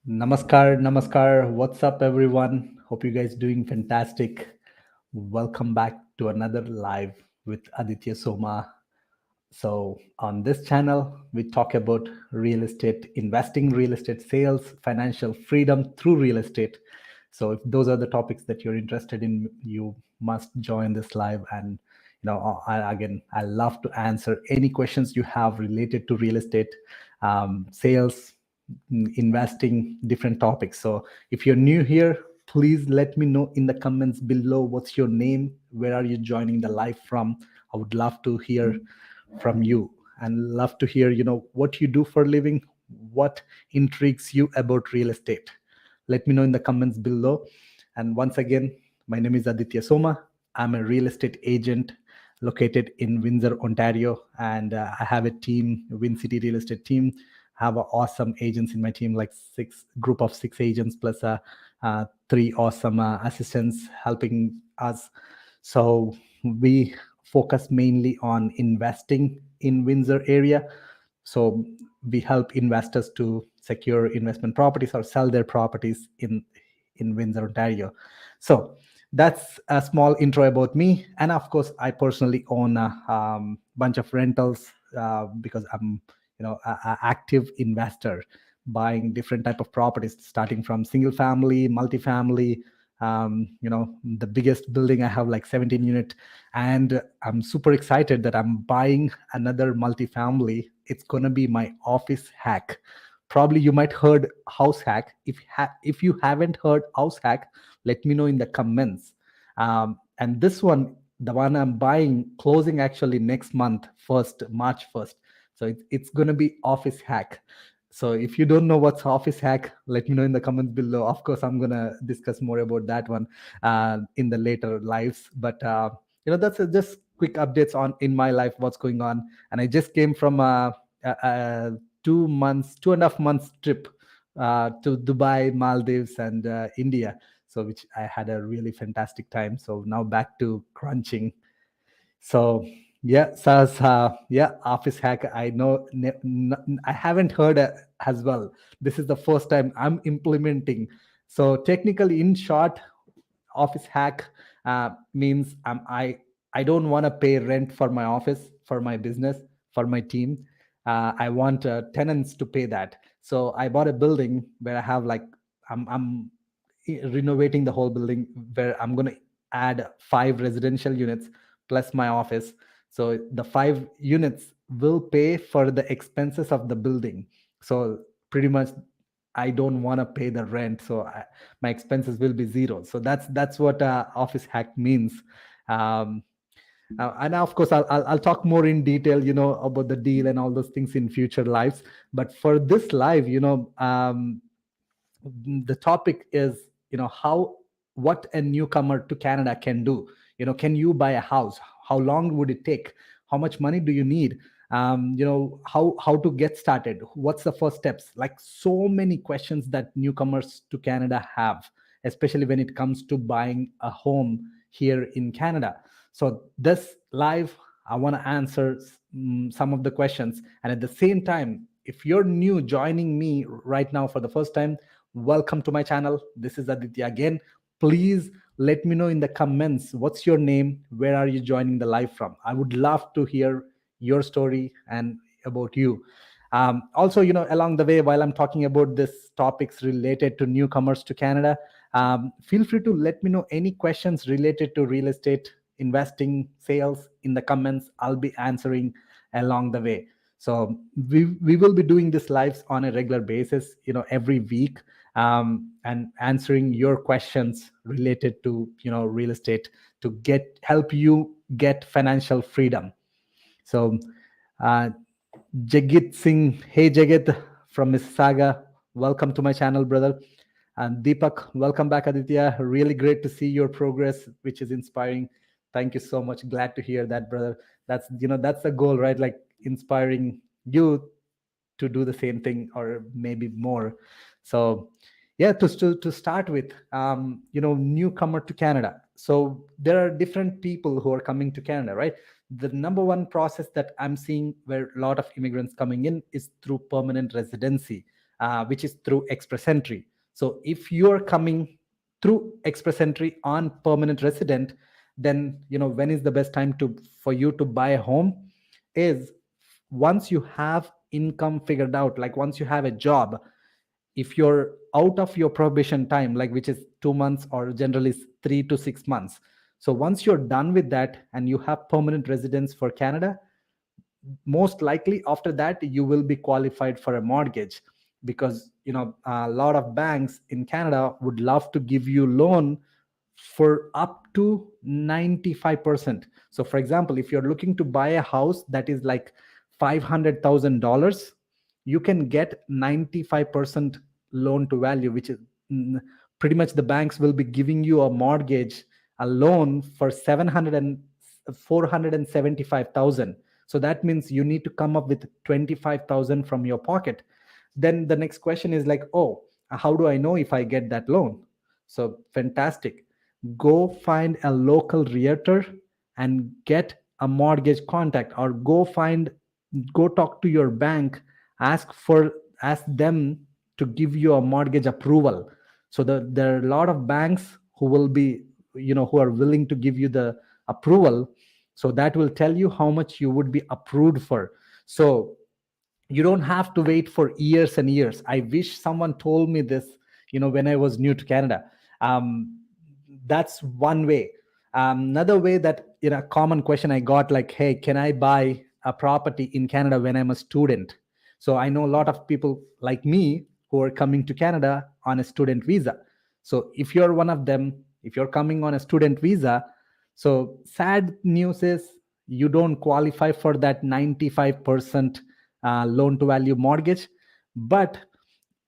Namaskar. What's up, everyone? Hope you guys doing fantastic. Welcome back to another live with Aditya Soma. So, on this channel, we talk about real estate investing, real estate sales, financial freedom through real estate. So, if those are the topics that you're interested in, you must join this live. And I love to answer any questions you have related to real estate, sales, investing, different topics. So, if you're new here, please let me know in the comments below what's your name, where are you joining the live from. I would love to hear from you and love to hear what you do for a living, what intrigues you about real estate. Let me know in the comments below. And once again, my name is Aditya Soma. I'm a real estate agent located in Windsor, Ontario, and I have a team, Win City Real Estate team. I have awesome agents in my team, like six group of six agents plus three awesome assistants helping us. So we focus mainly on investing in Windsor area. So we help investors to secure investment properties or sell their properties in Windsor, Ontario. So that's a small intro about me. And of course, I personally own a bunch of rentals because I'm a active investor buying different type of properties starting from single family, multifamily. The biggest building I have like 17 unit, and I'm super excited that I'm buying another multifamily. It's gonna be my office hack. Probably you might heard house hack. If you haven't heard house hack, let me know in the comments. And this one, the one I'm buying, closing actually next month, March 1st. So it's gonna be office hack. So if you don't know what's office hack, let me know in the comments below. Of course, I'm gonna discuss more about that one in the later lives. But that's just quick updates on in my life, what's going on. And I just came from a 2 months, 2.5 months trip to Dubai, Maldives, and India. So which I had a really fantastic time. So now back to crunching. So yeah, office hack. I know I haven't heard as well. This is the first time I'm implementing. So technically, in short, office hack means I don't want to pay rent for my office, for my business, for my team. I want tenants to pay that. So I bought a building where I have like I'm renovating the whole building where I'm going to add 5 residential units plus my office. So the 5 units will pay for the expenses of the building. So pretty much I don't want to pay the rent. So my expenses will be zero. So that's what office hack means. Um, and of course, I'll talk more in detail, about the deal and all those things in future lives. But for this live, the topic is, how what a newcomer to Canada can do. Can you buy a house? How long would it take? How much money do you need? How to get started? What's the first steps? Like so many questions that newcomers to Canada have, especially when it comes to buying a home here in Canada. So this live, I want to answer some of the questions. And at the same time, if you're new joining me right now for the first time, welcome to my channel. This is Aditya again. Please let me know in the comments what's your name, where are you joining the live from. I would love to hear your story and about you. Also, along the way, while I'm talking about this topics related to newcomers to Canada, feel free to let me know any questions related to real estate, investing, sales in the comments. I'll be answering along the way. So we will be doing this lives on a regular basis, every week, and answering your questions related to real estate to help you get financial freedom. So uh, Jagit Singh, hey Jagit from Mississauga, welcome to my channel, brother. And Deepak, welcome back, Aditya. Really great to see your progress, which is inspiring. Thank you so much. Glad to hear that, brother. That's the goal, right? Like inspiring you to do the same thing or maybe more. So yeah, to start with, newcomer to Canada. So there are different people who are coming to Canada, right? The number one process that I'm seeing where a lot of immigrants coming in is through permanent residency. which is through express entry. So if you are coming through express entry on permanent resident, then when is the best time to for you to buy a home is once you have income figured out, like once you have a job. If you're out of your probation time, like which is 2 months or generally 3 to 6 months, so once you're done with that and you have permanent residence for Canada, most likely after that you will be qualified for a mortgage, because a lot of banks in Canada would love to give you loan for up to 95%. So for example, if you're looking to buy a house that is like $500,000, you can get 95% loan to value, which is pretty much the banks will be giving you a mortgage, a loan for 475,000. So that means you need to come up with 25,000 from your pocket. Then the next question is like, oh, how do I know if I get that loan? So fantastic. Go find a local realtor and get a mortgage contact, or go talk to your bank, ask them to give you a mortgage approval. So there are a lot of banks who will be, who are willing to give you the approval. So that will tell you how much you would be approved for. So you don't have to wait for years and years. I wish someone told me this, when I was new to Canada. That's one way. Another way, that common question I got, like, hey, can I buy a property in Canada when I'm a student? So I know a lot of people like me who are coming to Canada on a student visa. So if you're one of them, if you're coming on a student visa, so sad news is you don't qualify for that 95% loan to value mortgage. But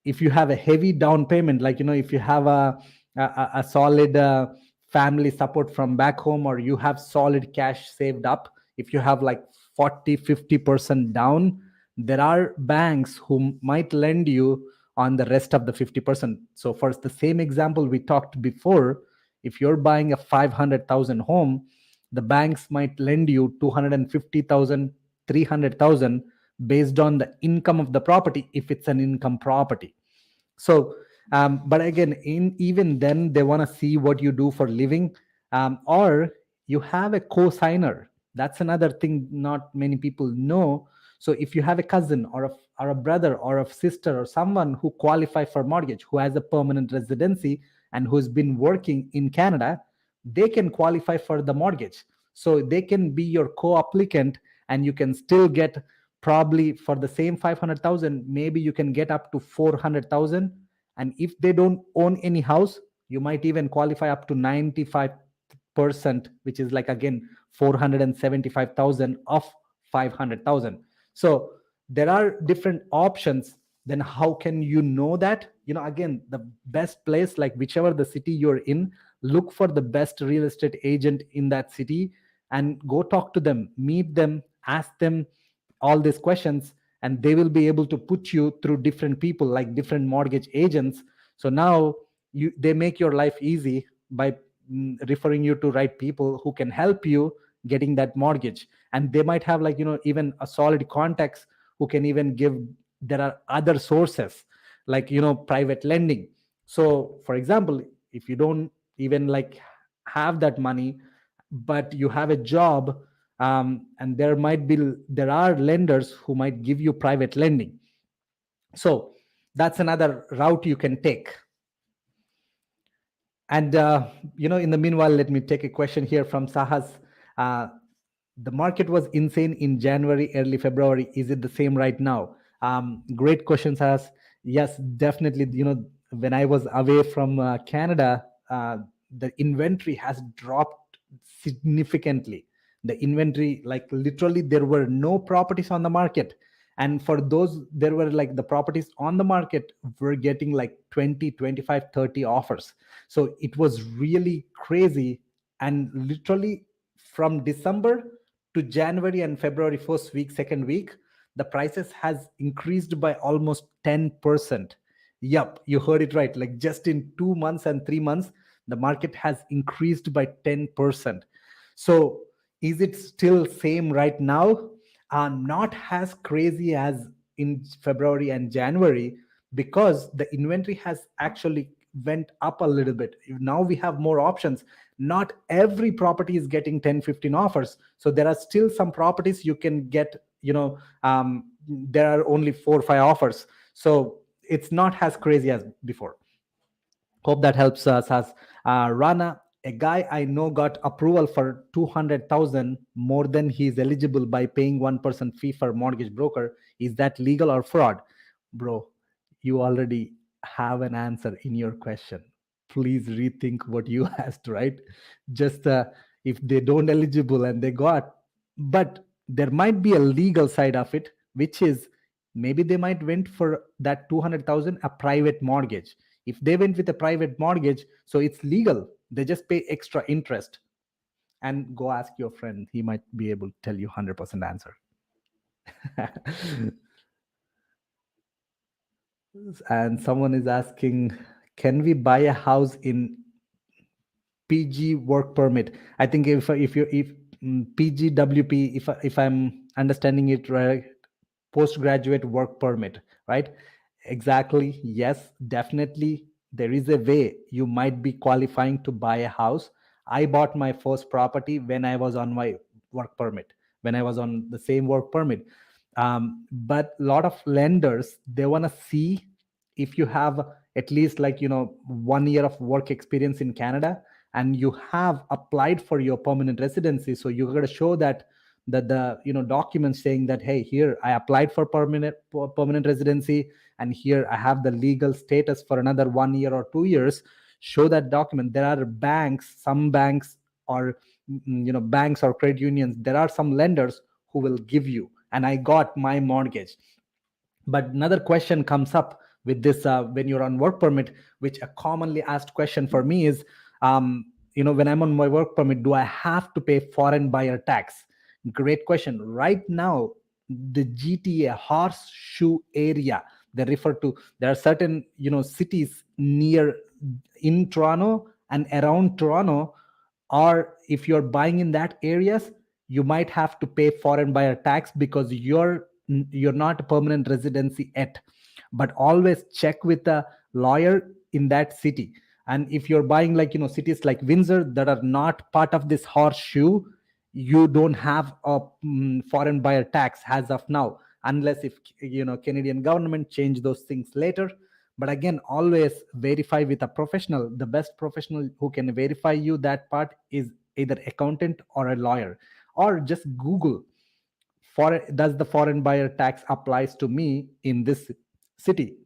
if you have a heavy down payment, like if you have a solid family support from back home, or you have solid cash saved up, if you have like 40-50% down, there are banks who might lend you on the rest of the 50%. So for the same example we talked before, if you're buying a 500,000 home, the banks might lend you 250,000, 300,000, based on the income of the property, if it's an income property. So but again, even then they want to see what you do for living, or you have a co-signer. That's another thing not many people know. So if you have a cousin or a brother or a sister or someone who qualify for mortgage, who has a permanent residency and who's been working in Canada, they can qualify for the mortgage. So they can be your co-applicant, and you can still get, probably for the same 500,000, maybe you can get up to 400,000. And if they don't own any house, you might even qualify up to 95%, which is like, again, 475,000 of 500,000. So there are different options. Then how can you know that? Again, the best place, like whichever the city you're in, look for the best real estate agent in that city and go talk to them, meet them, ask them all these questions, and they will be able to put you through different people, like different mortgage agents. So now they make your life easy by referring you to right people who can help you getting that mortgage. And they might have, like, even a solid contacts who can even give. There are other sources, like private lending. So for example, if you don't even like have that money, but you have a job, and there are lenders who might give you private lending. So that's another route you can take. And in the meanwhile, let me take a question here from Sahas. uh, the market was insane in January, early February. Is it the same right now? Great question, Sahas. Yes, definitely. When I was away from Canada, the inventory has dropped significantly. The inventory, like literally, there were no properties on the market. And for those, there were like the properties on the market were getting like 20, 25, 30 offers. So it was really crazy. And literally from December to January and February, first week, second week, the prices has increased by almost 10%. Yep, you heard it right. Like just in 2 months and 3 months, the market has increased by 10%. So is it still same right now? Not as crazy as in February and January, because the inventory has actually went up a little bit. Now we have more options. Not every property is getting 10, 15 offers. So there are still some properties you can get, there are only 4 or 5 offers. So it's not as crazy as before. Hope that helps us. As Rana, a guy I know got approval for 200,000 more than he is eligible by paying 1% fee for mortgage broker. Is that legal or fraud? Bro, you already have an answer in your question. Please rethink what you asked, right? Just if they don't eligible and they got, but there might be a legal side of it, which is maybe they might went for that 200,000 a private mortgage. If they went with a private mortgage, so it's legal, they just pay extra interest. And go ask your friend, he might be able to tell you 100% answer. And someone is asking, can we buy a house in PG work permit? I think if PGWP, if I'm understanding it right, postgraduate work permit, right? Exactly. Yes, definitely. There is a way you might be qualifying to buy a house. I bought my first property when I was on my work permit, when I was on the same work permit. But a lot of lenders, they want to see if you have at least 1 year of work experience in Canada, and you have applied for your permanent residency. So you got to show that the documents saying that, hey, here I applied for permanent residency, and here I have the legal status for another 1 year or 2 years. Show that document. There are banks, some banks, or banks or credit unions, there are some lenders who will give you, and I got my mortgage. But another question comes up with this when you're on work permit, which a commonly asked question for me is, when I'm on my work permit, do I have to pay foreign buyer tax? Great question. Right now, the GTA horseshoe area, they refer to, there are certain cities near in Toronto and around Toronto, or if you're buying in that areas, you might have to pay foreign buyer tax because you're not a permanent residency yet. But always check with a lawyer in that city. And if you're buying cities like Windsor that are not part of this horseshoe, you don't have a foreign buyer tax as of now, unless if Canadian government change those things later. But again, always verify with a professional. The best professional who can verify you that part is either accountant or a lawyer. Or just Google, does the foreign buyer tax applies to me in this city?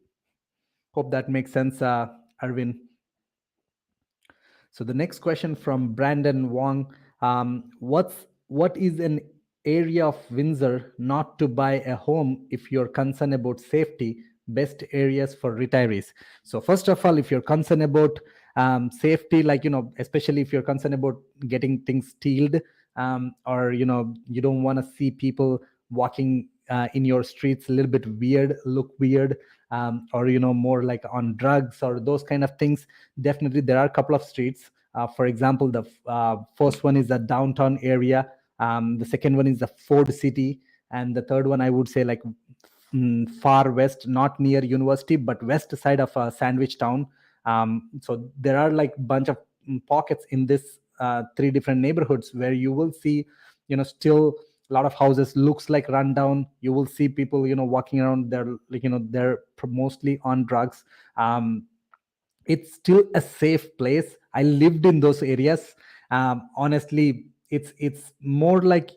Hope that makes sense, Arvind. So the next question from Brandon Wong, what is an area of Windsor not to buy a home if you're concerned about safety? Best areas for retirees. So first of all, if you're concerned about safety, especially if you're concerned about getting things stealed, or you don't want to see people walking in your streets a little bit weird, look weird, or more like on drugs or those kind of things, definitely there are a couple of streets. For example, the first one is the downtown area, the second one is the Ford City, and the third one I would say far west, not near university but west side of Sandwich Town. So there are bunch of pockets in this three different neighborhoods where you will see still a lot of houses looks like rundown. You will see people walking around there, they're mostly on drugs. It's still a safe place. I lived in those areas. Honestly, it's more like,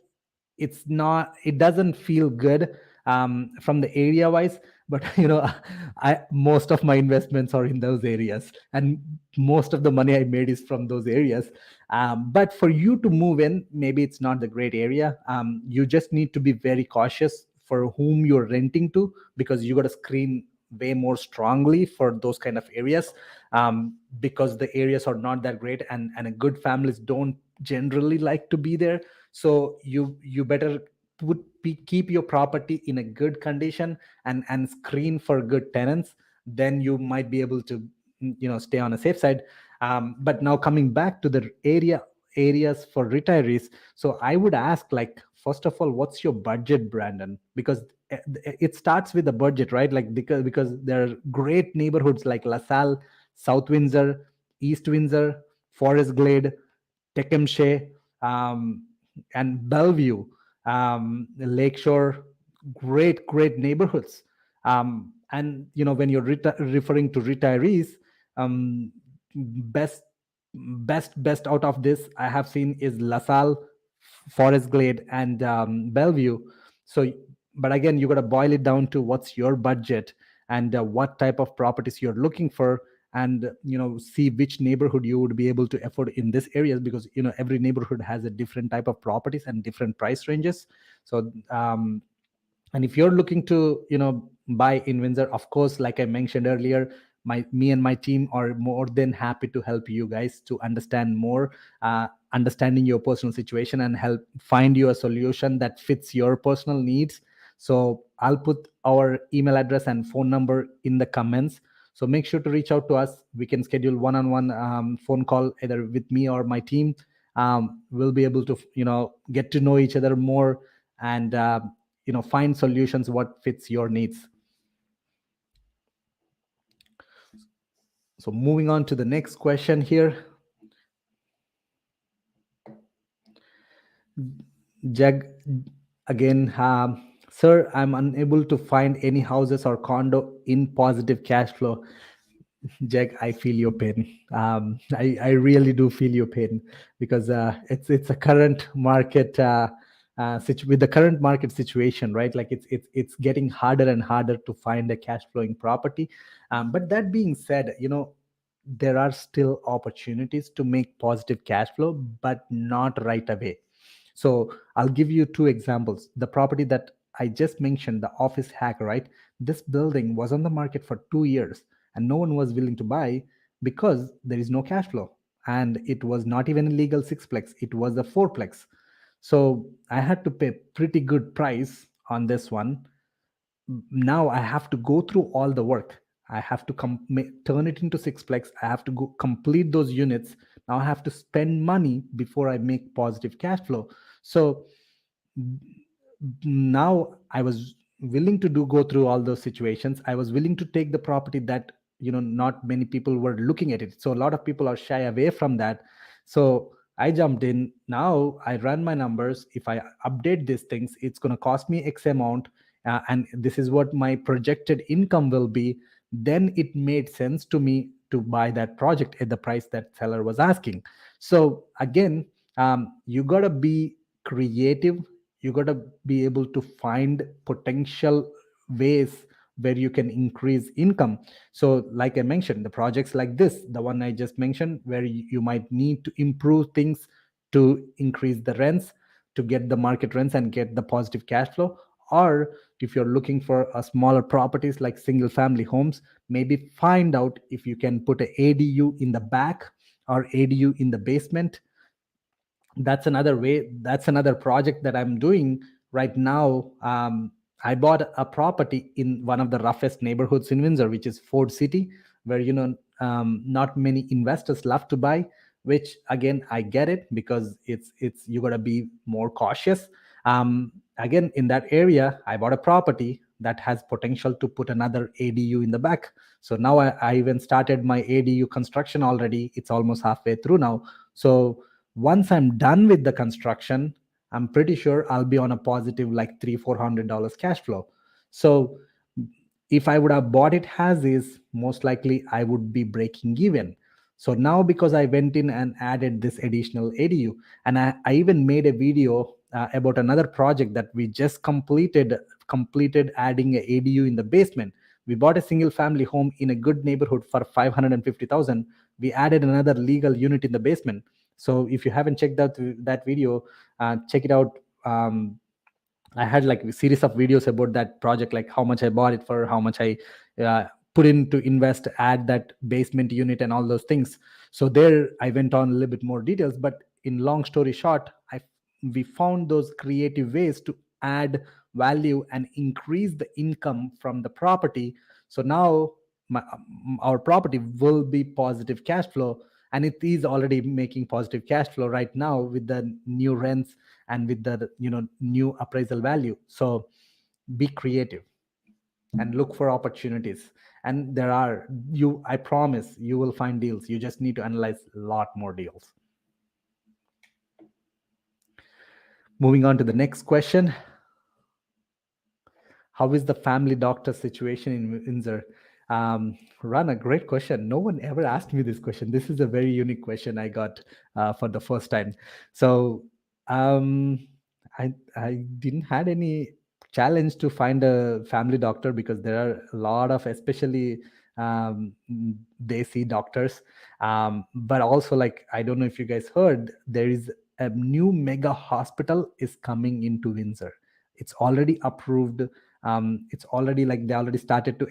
it doesn't feel good from the area wise, but I most of my investments are in those areas, and most of the money I made is from those areas. But for you to move in, maybe it's not the great area. You just need to be very cautious for whom you're renting to, because you got to screen way more strongly for those kind of areas, because the areas are not that great, and good families don't generally like to be there. So you better keep your property in a good condition, and screen for good tenants. Then you might be able to stay on a safe side. But now coming back to the areas for retirees, so I would ask, first of all, what's your budget, Brandon? Because it starts with the budget, right? Like because there are great neighborhoods like LaSalle, South Windsor, East Windsor, Forest Glade, Tecumseh, um, and Bellevue, Lakeshore, great neighborhoods. And when you're referring to retirees, um, best best out of this I have seen is LaSalle, Forest Glade, and Bellevue. So, but again, you got to boil it down to what's your budget and what type of properties you're looking for, and see which neighborhood you would be able to afford in this areas, because every neighborhood has a different type of properties and different price ranges. So and if you're looking to buy in Windsor, of course, like I mentioned earlier, me and my team are more than happy to help you guys to understand more, understanding your personal situation, and help find you a solution that fits your personal needs. So I'll put our email address and phone number in the comments, so make sure to reach out to us. We can schedule one-on-one phone call either with me or my team. We'll be able to get to know each other more, and find solutions what fits your needs. So moving on to the next question here. Jag again, sir, I'm unable to find any houses or condo in positive cash flow. Jag, I feel your pain. I really do feel your pain, because it's a current market with the current market situation, right? Like it's getting harder and harder to find a cash flowing property. But that being said, there are still opportunities to make positive cash flow, but not right away. So I'll give you two examples. The property that I just mentioned, the office hack, right? This building was on the market for 2 years and no one was willing to buy because there is no cash flow. And it was not even a legal sixplex, it was a fourplex. So I had to pay pretty good price on this one. Now I have to go through all the work. I have to turn it into sixplex. I have to go complete those units. Now I have to spend money before I make positive cash flow. So now I was willing to go through all those situations. I was willing to take the property that not many people were looking at it, so a lot of people are shy away from that. So I jumped in. Now I run my numbers. If I update these things, it's going to cost me X amount, and this is what my projected income will be. Then it made sense to me to buy that project at the price that seller was asking. So again, you got to be creative. You got to be able to find potential ways where you can increase income. So like I mentioned, the projects like this, the one I just mentioned, where you might need to improve things to increase the rents, to get the market rents and get the positive cash flow. Or if you're looking for a smaller properties like single family homes, maybe find out if you can put a ADU in the back or ADU in the basement. That's another way. That's another project that I'm doing right now. I bought a property in one of the roughest neighborhoods in Windsor, which is Ford City, where not many investors love to buy. Which again, I get it, because it's you got to be more cautious. Again, in that area, I bought a property that has potential to put another ADU in the back. So now I even started my ADU construction already. It's almost halfway through now. So once I'm done with the construction, I'm pretty sure I'll be on a positive like $300-400 cash flow. So if I would have bought it as is, most likely I would be breaking even. So now, because I went in and added this additional ADU, and I even made a video about another project that we just completed adding a ADU in the basement. We bought a single family home in a good neighborhood for 550,000. We added another legal unit in the basement. So if you haven't checked out that video, check it out. I had like a series of videos about that project, like how much I bought it for, how much I put in to invest, add that basement unit, and all those things. So there, I went on a little bit more details. But in long story short, we found those creative ways to add value and increase the income from the property. So now our property will be positive cash flow, and it is already making positive cash flow right now with the new rents and with the new appraisal value. So be creative and look for opportunities. And there are, you, I promise you will find deals. You just need to analyze a lot more deals. Moving on to the next question. How is the family doctor situation in Windsor? Ran, a great question. No one ever asked me this question. This is a very unique question I got for the first time. So um, I didn't had any challenge to find a family doctor, because there are a lot of, especially um, desi doctors. But also, like, I don't know if you guys heard, there is a new mega hospital is coming into Windsor. It's already approved. It's already, like, they already started to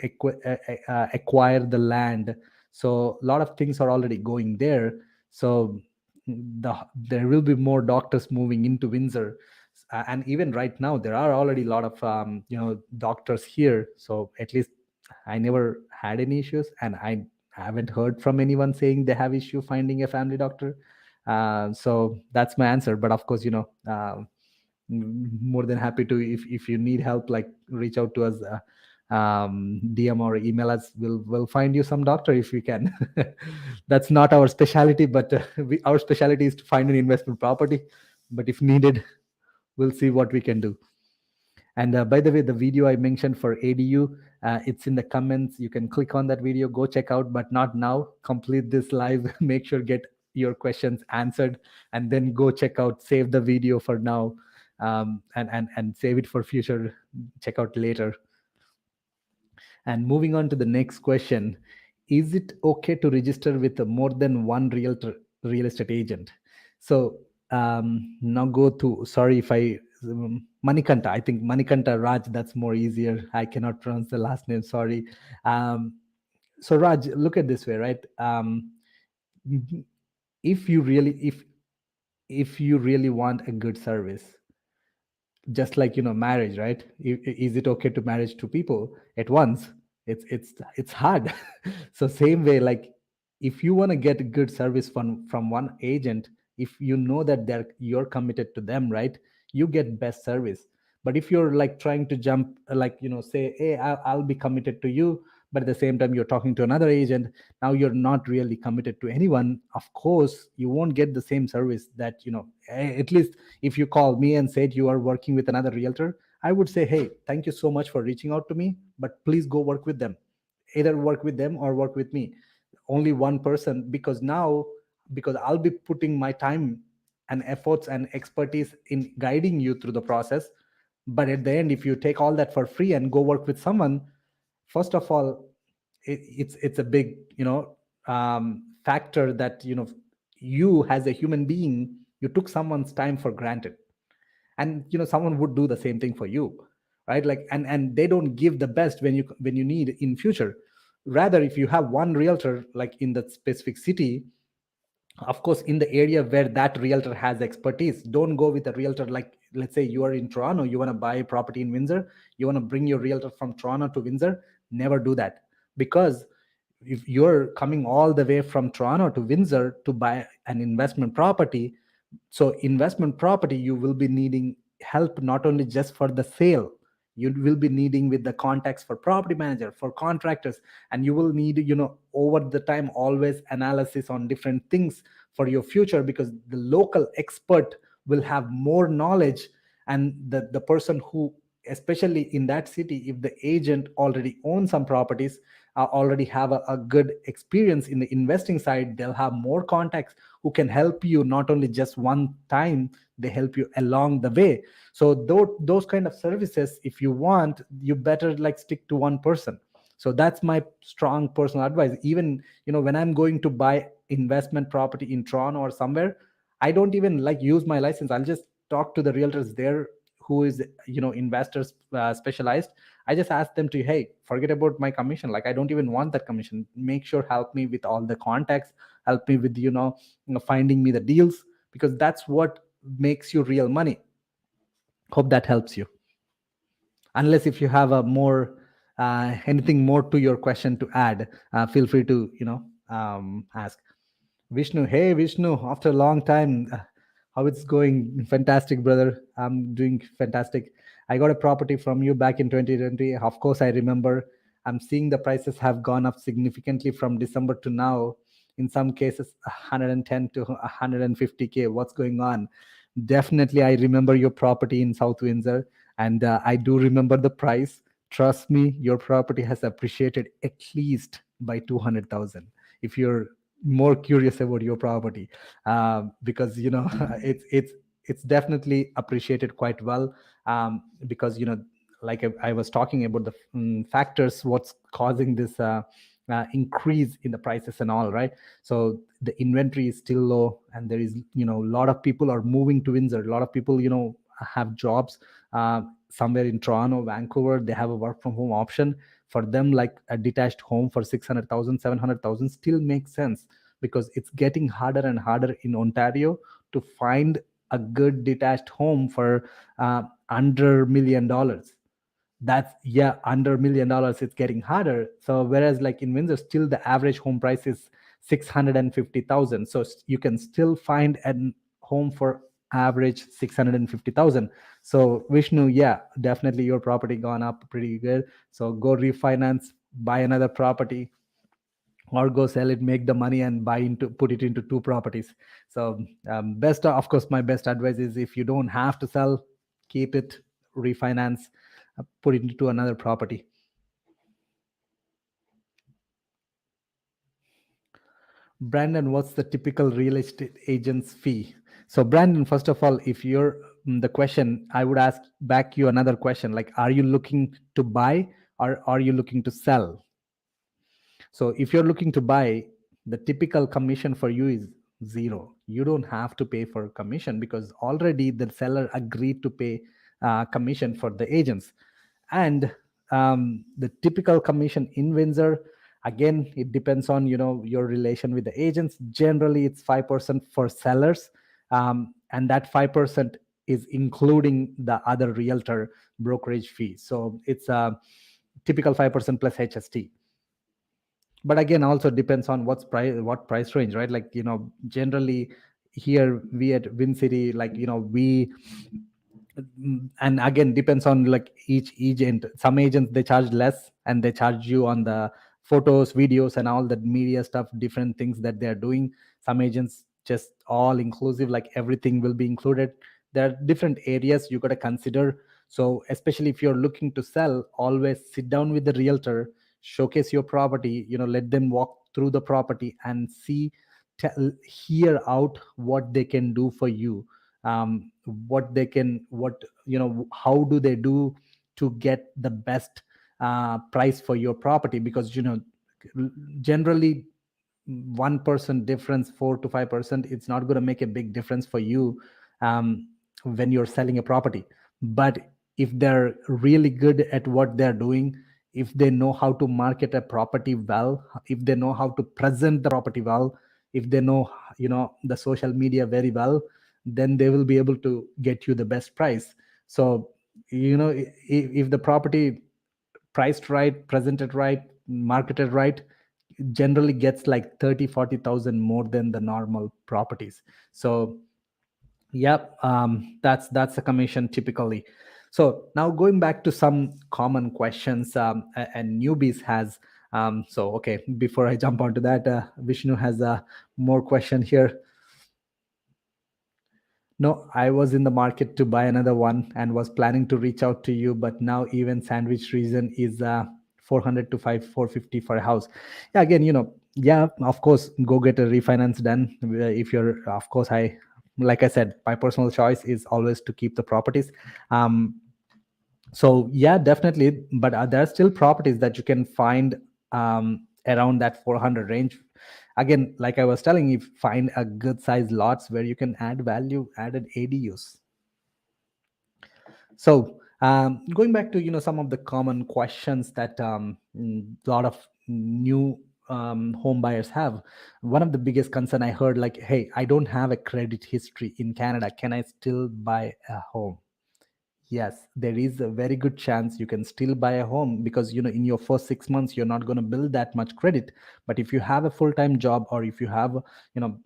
acquire the land. So a lot of things are already going there. So there will be more doctors moving into Windsor. And even right now there are already a lot of doctors here. So at least I never had any issues, and I haven't heard from anyone saying they have issue finding a family doctor. So that's my answer. But of course, more than happy to, if you need help, like, reach out to us, DM or email us. We'll find you some doctor if we can. That's not our specialty, but our specialty is to find an investment property. But if needed, we'll see what we can do. And by the way, the video I mentioned for ADU, it's in the comments. You can click on that video, go check out, but not now. Complete this live. Make sure get your questions answered, and then go check out. Save the video for now, and save it for future. Check out later. And moving on to the next question, is it okay to register with more than one real estate agent? So now go to, sorry if I, Manikanta, I think Manikanta Raj, that's more easier. I cannot pronounce the last name, sorry. So Raj, look at this way, right? If you really, if you really want a good service, just like, marriage, right? Is it okay to marriage two people at once? It's hard. So same way, like, if you want to get a good service from one agent, if you know that you're committed to them, right, you get best service. But if you're like trying to jump, like, say, hey, I'll be committed to you, but at the same time you're talking to another agent, now you're not really committed to anyone. Of course you won't get the same service that, at least if you call me and said you are working with another realtor, I would say, hey, thank you so much for reaching out to me, but please go work with them. Either work with them or work with me, only one person. Because now, because I'll be putting my time and efforts and expertise in guiding you through the process. But at the end, if you take all that for free and go work with someone, first of all, it's a big, factor that, you as a human being, you took someone's time for granted. And someone would do the same thing for you, right? Like, and they don't give the best when you need in future. Rather, if you have one realtor, like, in that specific city, of course, in the area where that realtor has expertise, don't go with a realtor. Like, let's say you are in Toronto, you want to buy property in Windsor, you want to bring your realtor from Toronto to Windsor. Never do that. Because if you're coming all the way from Toronto to Windsor to buy an investment property, so investment property, you will be needing help not only just for the sale, you will be needing with the contacts for property manager, for contractors, and you will need, over the time, always analysis on different things for your future, because the local expert will have more knowledge. And the person who, especially in that city, if the agent already owns some properties, already have a good experience in the investing side, they'll have more contacts who can help you not only just one time, they help you along the way. So those kind of services, if you want, you better like stick to one person. So that's my strong personal advice. Even, when I'm going to buy investment property in Toronto or somewhere, I don't even like use my license. I'll just talk to the realtors there who is, investors specialized. I just ask them to, hey, forget about my commission. Like, I don't even want that commission. Make sure help me with all the contacts, help me with, finding me the deals, because that's what makes you real money. Hope that helps you. Unless if you have a more anything more to your question to add, feel free to ask. Vishnu, hey Vishnu, after a long time, how it's going? Fantastic, brother. I'm doing fantastic. I got a property from you back in 2020. Of course, I remember. I'm seeing the prices have gone up significantly from December to now. In some cases, 110 to 150K. What's going on? Definitely, I remember your property in South Windsor, and I do remember the price. Trust me, your property has appreciated at least by 200,000. If you're more curious about your property, because it's definitely appreciated quite well, because like I was talking about the factors, what's causing this increase in the prices and all, right? So the inventory is still low, and there is a lot of people are moving to Windsor. A lot of people have jobs somewhere in Toronto, Vancouver. They have a work from home option. For them, like a detached home for 600,000, 700,000 still makes sense, because it's getting harder and harder in Ontario to find a good detached home for under $1 million. That's, yeah, under $1 million, it's getting harder. So whereas like in Windsor, still the average home price is 650,000. So you can still find a home for average 650,000. So Vishnu, yeah, definitely your property gone up pretty good. So go refinance, buy another property, or go sell it, make the money, and put it into two properties. So best, of course, my best advice is, if you don't have to sell, keep it, refinance, put it into another property. Brandon, what's the typical real estate agent's fee? So Brandon, first of all, if you're the question, I would ask back you another question, like, are you looking to buy or are you looking to sell? So if you're looking to buy, the typical commission for you is zero. You don't have to pay for commission, because already the seller agreed to pay commission for the agents. And the typical commission in Windsor, again, it depends on your relation with the agents. Generally, it's 5% for sellers, and that 5% is including the other realtor brokerage fee. So it's a typical 5% plus HST. But again, also depends on what price range, right? Like, generally here we at Win City, like, we and again, depends on like each agent. Some agents, they charge less, and they charge you on the photos, videos, and all that media stuff, different things that they're doing. Some agents just all inclusive, like everything will be included. There are different areas you got to consider. So especially if you're looking to sell, always sit down with the realtor, showcase your property, let them walk through the property and hear out what they can do for you, what they can what how do they do to get the best price for your property. Because generally 1% difference, 4 to 5%, it's not going to make a big difference for you when you're selling a property. But if they're really good at what they're doing, if they know how to market a property well, if they know how to present the property well, if they know the social media very well, then they will be able to get you the best price. So if the property priced right, presented right, marketed right, generally gets like 30-40,000 more than the normal properties. So yep, that's a commission typically. So now going back to some common questions, and newbies has. So okay, before I jump onto that, Vishnu has a more question here. No, I was in the market to buy another one and was planning to reach out to you, but now even sandwich reason is 400 to 450 for a house. Yeah, again, yeah, of course, go get a refinance done. If you're, of course, like I said, my personal choice is always to keep the properties. So yeah, definitely, but there are still properties that you can find around that 400 range. Again, like I was telling you, find a good size lots where you can add value, added ADUs. So going back to some of the common questions that a lot of new home buyers have. One of the biggest concern I heard, like, hey, I don't have a credit history in Canada, can I still buy a home? Yes, there is a very good chance you can still buy a home, because in your first 6 months you're not going to build that much credit. But if you have a full-time job, or if you have,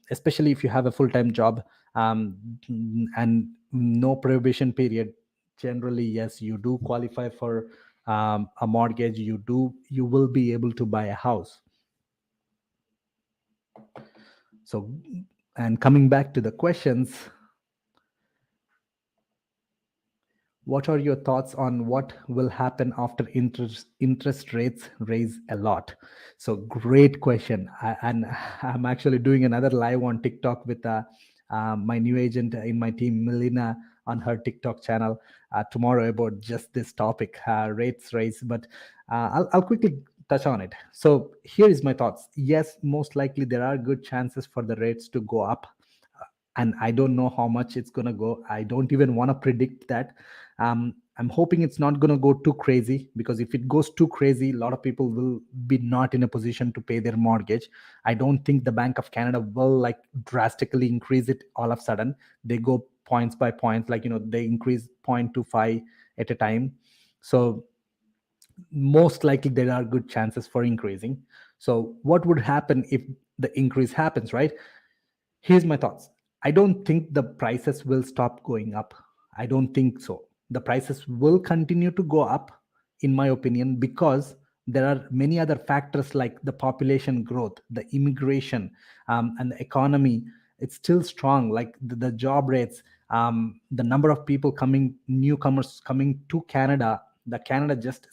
especially if you have a full-time job, and no probation period, generally, yes, you do qualify for a mortgage. You will be able to buy a house. So, and coming back to the questions, what are your thoughts on what will happen after interest rates raise a lot? So great question. And I'm actually doing another live on TikTok with my new agent in my team, Melina, on her TikTok channel tomorrow about just this topic, rates raise. But I'll quickly touch on it. So here is my thoughts. Yes, most likely there are good chances for the rates to go up, and I don't know how much it's going to go. I don't even want to predict that. I'm hoping it's not going to go too crazy, because if it goes too crazy, a lot of people will be not in a position to pay their mortgage. I don't think the Bank of Canada will like drastically increase it all of a sudden. They go points by points, like, they increase 0.25 at a time. So most likely there are good chances for increasing. So what would happen if the increase happens, right? Here's my thoughts. I don't think the prices will stop going up. I don't think so. The prices will continue to go up, in my opinion, because there are many other factors like the population growth, the immigration, and the economy. It's still strong, like the job rates, the number of people coming, newcomers coming to Canada. The Canada just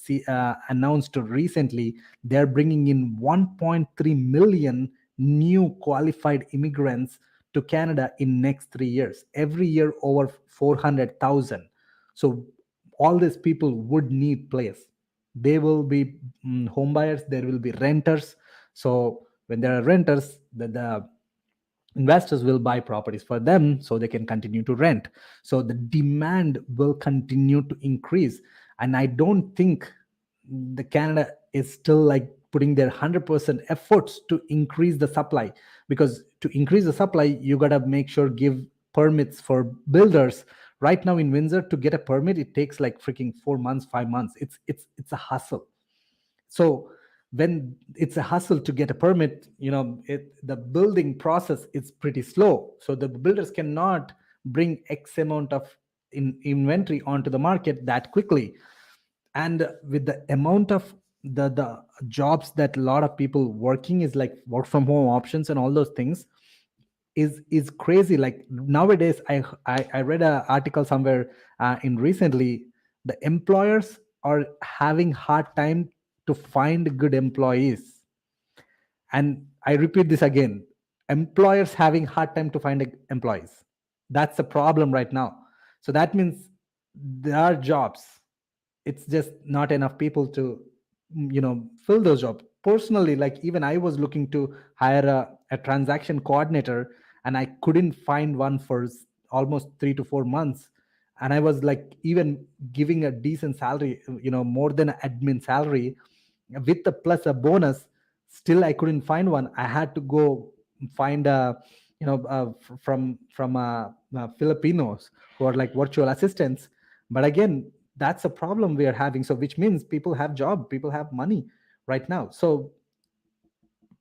announced recently they're bringing in 1.3 million new qualified immigrants to Canada in next 3 years. Every year over 400,000. So all these people would need place. They will be home buyers, there will be renters. So when there are renters, the investors will buy properties for them so they can continue to rent. So the demand will continue to increase. And I don't think the Canada is still like putting their 100% efforts to increase the supply, because to increase the supply you got to make sure give permits for builders. Right now in Windsor, to get a permit it takes like freaking 4 months, 5 months. It's a hustle. So when it's a hustle to get a permit, the building process is pretty slow. So the builders cannot bring X amount of inventory onto the market that quickly. And with the amount of the jobs that a lot of people working is like work from home options and all those things is crazy. Like nowadays, I read an article somewhere in recently, the employers are having hard time to find good employees. And I repeat this again, employers having hard time to find employees. That's a problem right now. So that means there are jobs, it's just not enough people to fill those jobs. Personally, like even I was looking to hire a transaction coordinator, and I couldn't find one for almost 3 to 4 months. And I was like even giving a decent salary, more than an admin salary, with the plus a bonus. Still I couldn't find one. I had to go find from Filipinos who are like virtual assistants. But again, that's a problem we are having. So which means people have job, people have money right now. So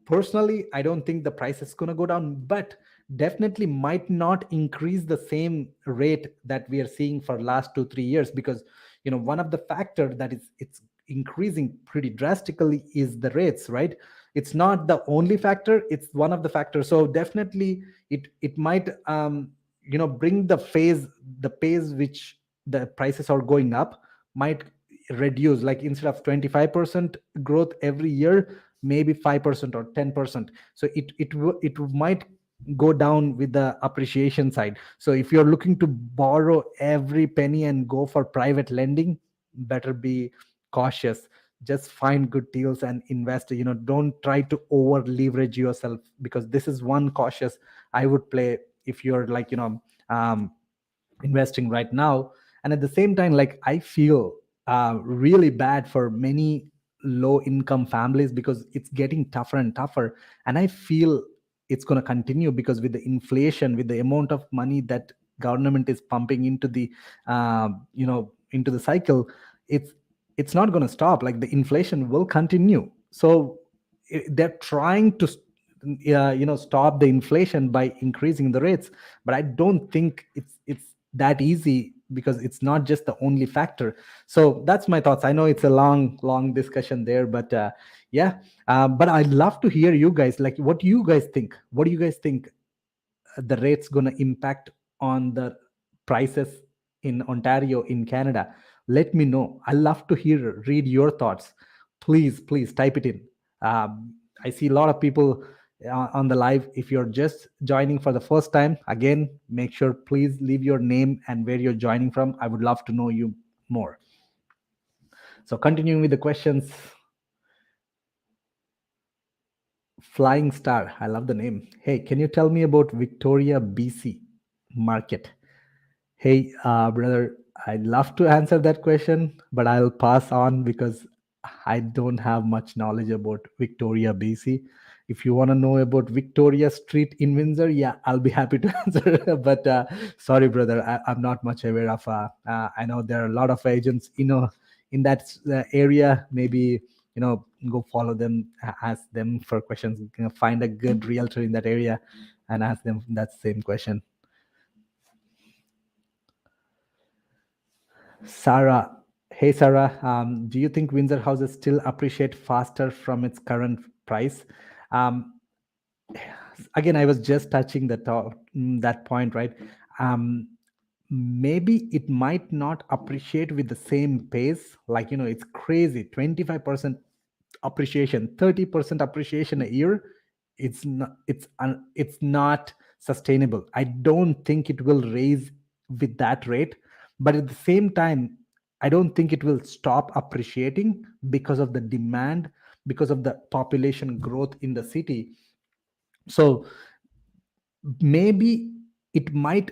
personally, I don't think the price is going to go down, but definitely might not increase the same rate that we are seeing for last 2 3 years, because one of the factor that is it's increasing pretty drastically is the rates, right? It's not the only factor, it's one of the factors. So definitely it might bring the pace which the prices are going up might reduce, like instead of 25% growth every year, maybe 5% or 10%. So it might go down with the appreciation side. So if you're looking to borrow every penny and go for private lending, better be cautious. Just find good deals and invest. Don't try to over leverage yourself, because this is one cautious I would play if you're like um, investing right now. And at the same time, like I feel really bad for many low income families, because it's getting tougher and tougher. And I feel it's going to continue, because with the inflation, with the amount of money that government is pumping into the into the cycle, it's not going to stop. Like the inflation will continue. So they're trying to stop the inflation by increasing the rates. But I don't think it's that easy because it's not just the only factor. So that's my thoughts. I know it's a long discussion there, but yeah. But I'd love to hear you guys, like, what do you guys think? What do you guys think the rates going to impact on the prices in Ontario, in Canada? Let me know. I love to read your thoughts. Please type it in. I see a lot of people on the live. If you're just joining for the first time, again, make sure please leave your name and where you're joining from. I would love to know you more. So continuing with the questions. Flying Star, I love the name. Hey, can you tell me about Victoria, BC market? Hey, brother, I'd love to answer that question, but I'll pass on because I don't have much knowledge about Victoria, BC. If you want to know about Victoria Street in Windsor, yeah, I'll be happy to answer. But sorry, brother, I'm not much aware of. I know there are a lot of agents, in that area. Maybe go follow them, ask them for questions. Find a good realtor in that area, and ask them that same question. Sarah, hey Sarah, do you think Windsor houses still appreciate faster from its current price? Um, Again, I was just touching that point, right? Um, Maybe it might not appreciate with the same pace. Like, it's crazy, 25% appreciation, 30% appreciation a year. It's not sustainable. I don't think it will raise with that rate, but at the same time, I don't think it will stop appreciating because of the demand, because of the population growth in the city. So maybe it might,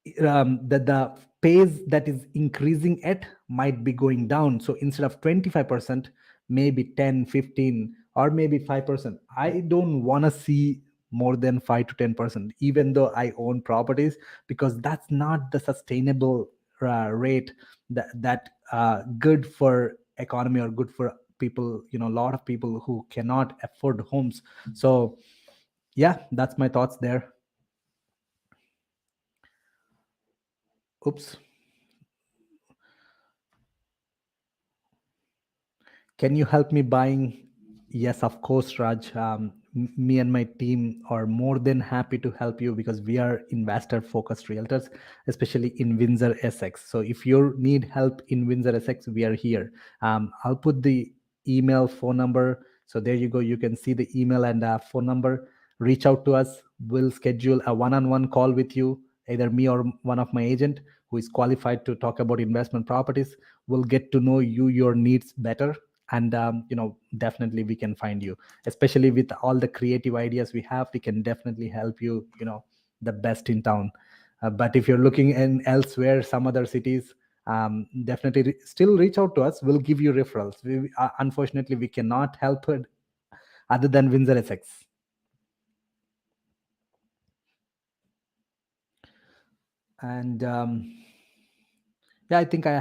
the pace that is increasing at might be going down. So instead of 25%, maybe 10, 15, or maybe 5%. I don't want to see more than 5 to 10%, even though I own properties, because that's not the sustainable rate that good for economy or good for people, a lot of people who cannot afford homes. So yeah, that's my thoughts there. Oops. Can you help me buying? Yes, of course, Raj. Me and my team are more than happy to help you because we are investor focused realtors, especially in Windsor, Essex. So if you need help in Windsor, Essex, we are here. I'll put the email, phone number. So there you go. You can see the email and phone number. Reach out to us. We'll schedule a one-on-one call with you, either me or one of my agent who is qualified to talk about investment properties. We'll get to know you, your needs better, and definitely we can find you, especially with all the creative ideas we have. We can definitely help you, the best in town. But if you're looking in elsewhere, some other cities, definitely still reach out to us. We'll give you referrals. Unfortunately, we cannot help it other than Windsor, Essex. And yeah, I think I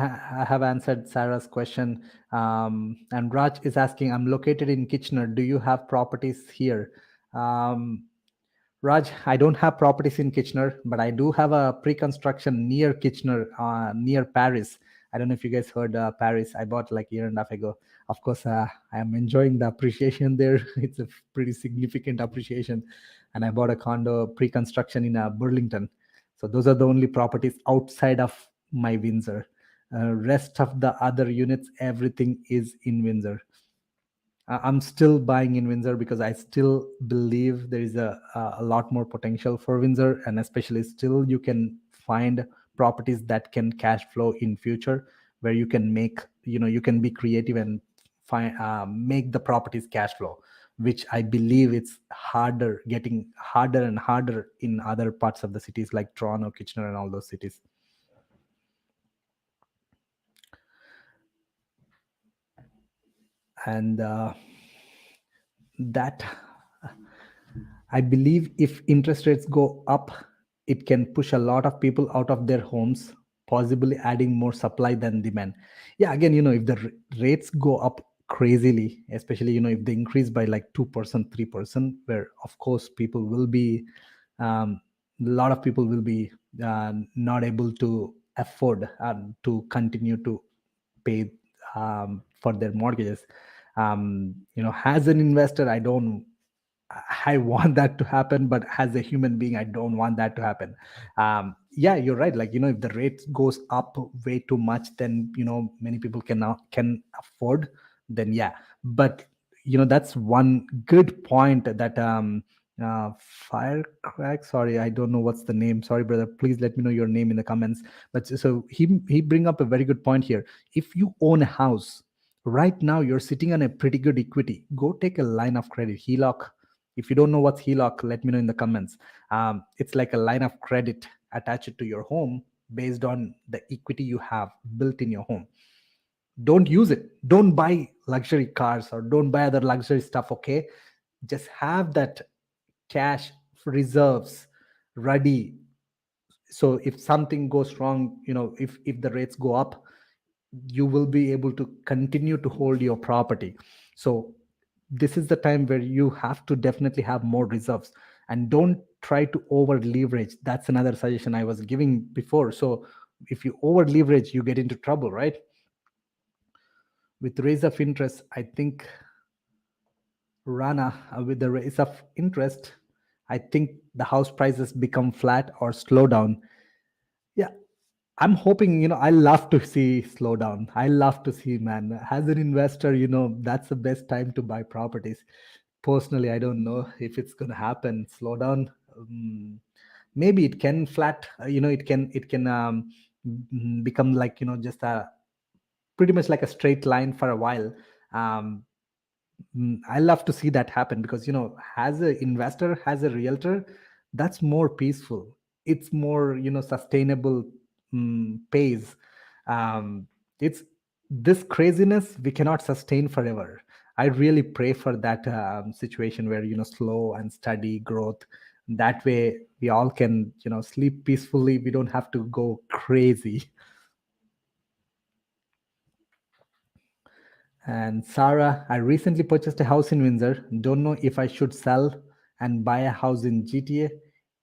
have answered Sarah's question. And Raj is asking, I'm located in Kitchener. Do you have properties here? Um, Raj, I don't have properties in Kitchener, but I do have a pre-construction near Kitchener, near Paris. I don't know if you guys heard Paris. I bought like a year and a half ago. Of course, I am enjoying the appreciation there. It's a pretty significant appreciation. And I bought a condo pre-construction in Burlington. So those are the only properties outside of my Windsor. Rest of the other units, everything is in Windsor. I'm still buying in Windsor because I still believe there is a lot more potential for Windsor, and especially still you can find properties that can cash flow in future, where you can make, you can be creative and find make the properties cash flow, which I believe it's getting harder and harder in other parts of the cities like Toronto, Kitchener, and all those cities. And that, I believe if interest rates go up, it can push a lot of people out of their homes, possibly adding more supply than demand. Yeah, again, if the rates go up crazily, especially, if they increase by like 2%, 3%, where of course people will be, a lot of people will be not able to afford to continue to pay for their mortgages. As an investor, I want that to happen, but as a human being, I don't want that to happen. Yeah, you're right. Like, if the rate goes up way too much, then, many people can afford, then yeah. But, that's one good point that, Firecrack, sorry, I don't know what's the name. Sorry, brother. Please let me know your name in the comments. But so he bring up a very good point here. If you own a house, right now you're sitting on a pretty good equity. Go take a line of credit, HELOC. If you don't know what's HELOC, let me know in the comments. It's like a line of credit attached to your home based on the equity you have built in your home. Don't use it. Don't buy luxury cars or don't buy other luxury stuff, okay? Just have that cash reserves ready. So if something goes wrong, if the rates go up, you will be able to continue to hold your property. So this is the time where you have to definitely have more reserves, and don't try to over leverage. That's another suggestion I was giving before. So if you over leverage, you get into trouble, right? With raise of interest, I think, Rana, with the raise of interest, I think the house prices become flat or slow down. Yeah, I'm hoping, I love to see slowdown. I love to see, man. As an investor, that's the best time to buy properties. Personally, I don't know if it's going to happen. Slowdown. Maybe it can flat. It can become like, just a pretty much like a straight line for a while. Um, I love to see that happen because, as an investor, as a realtor, that's more peaceful. It's more, sustainable pace. Um, it's this craziness we cannot sustain forever. I really pray for that situation where, slow and steady growth. That way, we all can, sleep peacefully. We don't have to go crazy. And Sarah, I recently purchased a house in Windsor. Don't know if I should sell and buy a house in GTA.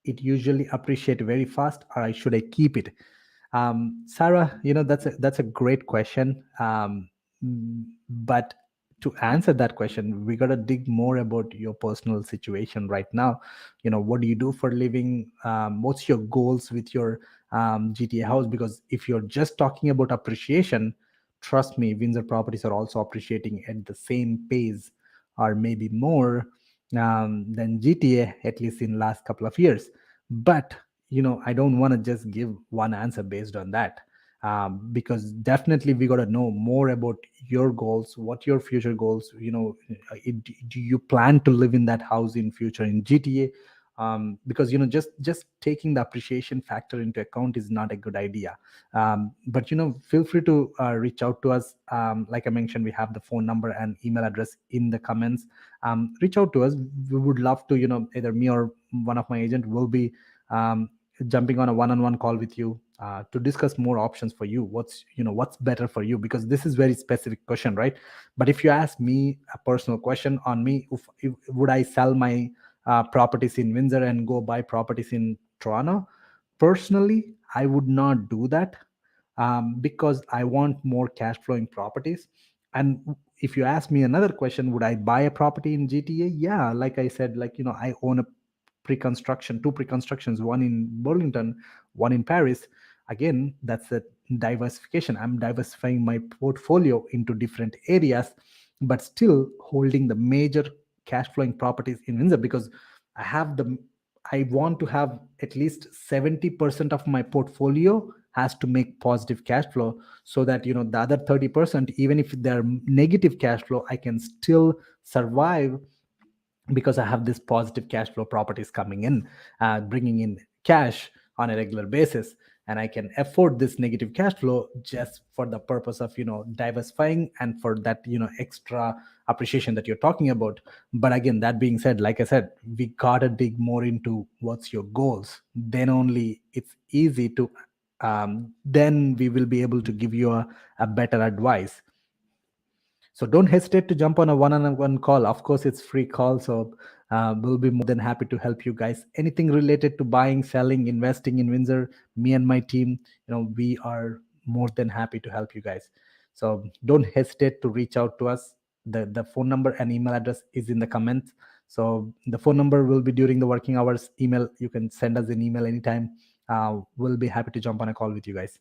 It usually appreciate very fast, or should I keep it? Sarah, that's a great question. But to answer that question, we gotta dig more about your personal situation right now. What do you do for a living? What's your goals with your GTA house? Because if you're just talking about appreciation, trust me, Windsor properties are also appreciating at the same pace or maybe more than GTA, at least in last couple of years. But I don't want to just give one answer based on that, because definitely we got to know more about your goals, what your future goals. Do you plan to live in that house in future in GTA? Because just taking the appreciation factor into account is not a good idea. But feel free to reach out to us. Like I mentioned, we have the phone number and email address in the comments. Reach out to us. We would love to, either me or one of my agent will be um, jumping on a one-on-one call with you to discuss more options for you. What's better for you, because this is very specific question, right? But if you ask me a personal question on me, if would I sell my properties in Windsor and go buy properties in Toronto? Personally, I would not do that, because I want more cash flowing properties. And if you ask me another question, would I buy a property in GTA? Yeah, like I said, like, I own a two pre-constructions, one in Burlington, one in Paris. Again, that's a diversification. I'm diversifying my portfolio into different areas, but still holding the major cash flowing properties in Windsor, because I have the I want to have at least 70% of my portfolio has to make positive cash flow, so that the other 30%, even if they're negative cash flow, I can still survive, because I have this positive cash flow properties coming in, bringing in cash on a regular basis, and I can afford this negative cash flow just for the purpose of diversifying and for that extra appreciation that you're talking about. But again, that being said, like I said, we gotta dig more into what's your goals. Then only it's easy to then we will be able to give you a better advice. So don't hesitate to jump on a one-on-one call. Of course, it's free call. So We'll be more than happy to help you guys. Anything related to buying, selling, investing in Windsor, me and my team, we are more than happy to help you guys. So don't hesitate to reach out to us. The phone number and email address is in the comments. So the phone number will be during the working hours. Email, you can send us an email anytime. We'll be happy to jump on a call with you guys.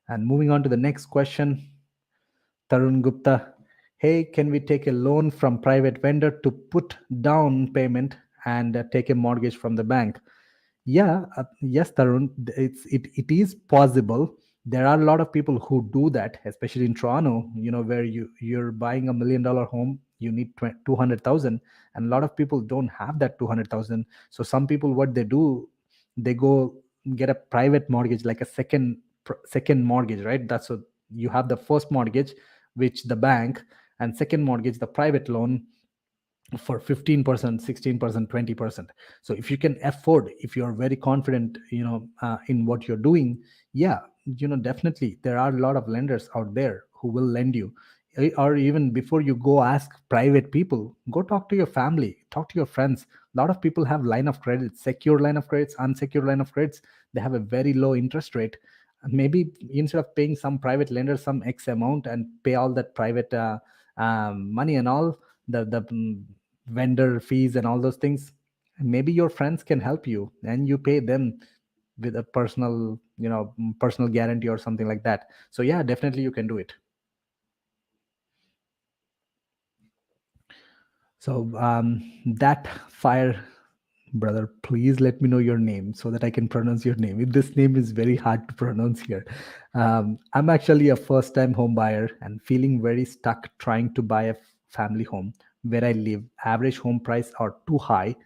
And moving on to the next question, Tarun Gupta. Hey, can we take a loan from private vendor to put down payment and take a mortgage from the bank? Yeah, yes, Tarun, it is possible. There are a lot of people who do that, especially in Toronto. Where you're buying $1 million home, you need 200,000, and a lot of people don't have that 200,000. So some people, what they do, they go get a private mortgage, like a second mortgage, right? That's what you have: the first mortgage, which the bank, and second mortgage, the private loan, for 15%, 16%, 20%. So if you can afford, if you're very confident, in what you're doing, yeah, definitely there are a lot of lenders out there who will lend you. Or even before you go ask private people, go talk to your family, talk to your friends. A lot of people have line of credit, secure line of credits, unsecured line of credits. They have a very low interest rate. Maybe instead of paying some private lender some X amount and pay all that private money and all the vendor fees and all those things, maybe your friends can help you and you pay them with a personal guarantee or something like that. So yeah, definitely you can do it. So that fire brother, please let me know your name so that I can pronounce your name. This name is very hard to pronounce here. I'm actually a first time home buyer and feeling very stuck trying to buy a family home. Where I live, average home price are too high.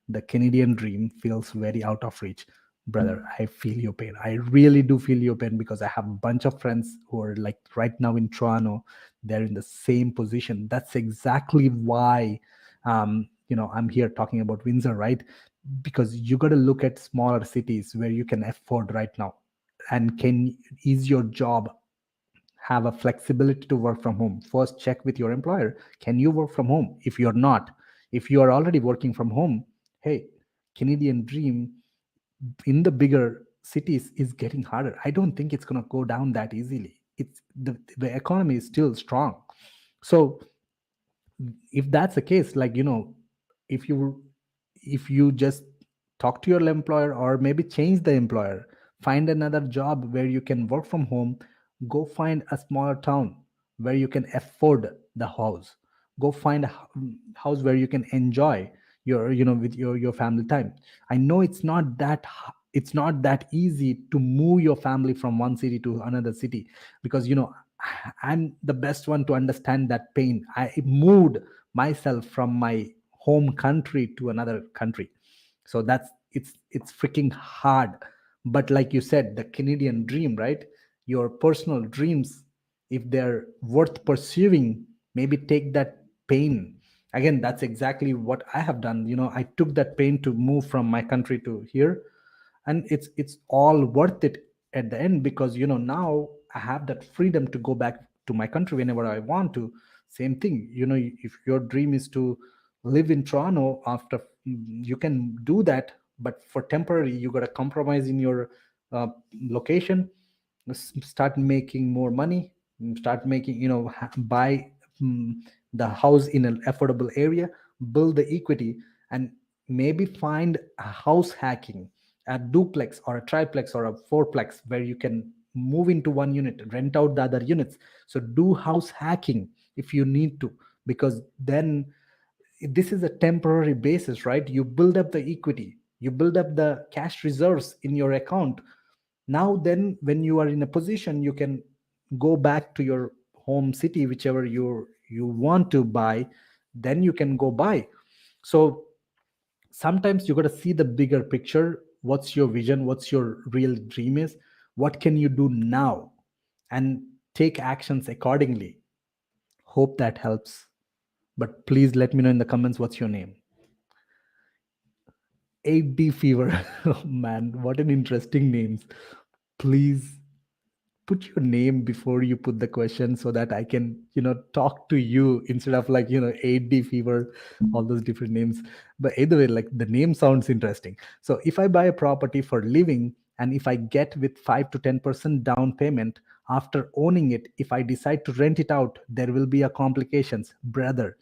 The Canadian dream feels very out of reach. Brother, I feel your pain. I really do feel your pain, because I have a bunch of friends who are like right now in Toronto. They're in the same position. That's exactly why I'm here talking about Windsor, right? Because you got to look at smaller cities where you can afford right now. And can is your job have a flexibility to work from home? First, check with your employer. Can you work from home? If you're not, if you are already working from home, hey, Canadian dream in the bigger cities is getting harder. I don't think it's going to go down that easily. It's the economy is still strong. So if that's the case, like, if you just talk to your employer, or maybe change the employer, find another job where you can work from home. Go find a smaller town where you can afford the house. Go find a house where you can enjoy your with your family time. I know it's not that easy to move your family from one city to another city, because I'm the best one to understand that pain. I moved myself from my home country to another country. So it's freaking hard. But like you said, the Canadian dream, right? Your personal dreams, if they're worth pursuing, maybe take that pain. Again, that's exactly what I have done. I took that pain to move from my country to here, and it's all worth it at the end, because now I have that freedom to go back to my country whenever I want to. Same thing, if your dream is to live in Toronto, after you can do that, but for temporary you got to compromise in your location. Start making more money, start making, buy mm, the house in an affordable area, build the equity, and maybe find a house hacking, a duplex or a triplex or a fourplex, where you can move into one unit, rent out the other units. So do house hacking if you need to, because then this is a temporary basis, right? You build up the equity, you build up the cash reserves in your account. Now then, when you are in a position, you can go back to your home city, whichever you want to buy, then you can go buy. So sometimes you got to see the bigger picture. What's your vision? What's your real dream is? What can you do now? And take actions accordingly. Hope that helps. But please let me know in the comments what's your name. 8D fever. Oh, man, what an interesting names. Please put your name before you put the question so that I can, talk to you instead of like, 8D fever, all those different names. But either way, like the name sounds interesting. So if I buy a property for living and if I get with 5 to 10% down payment after owning it, if I decide to rent it out, there will be a complications, brother.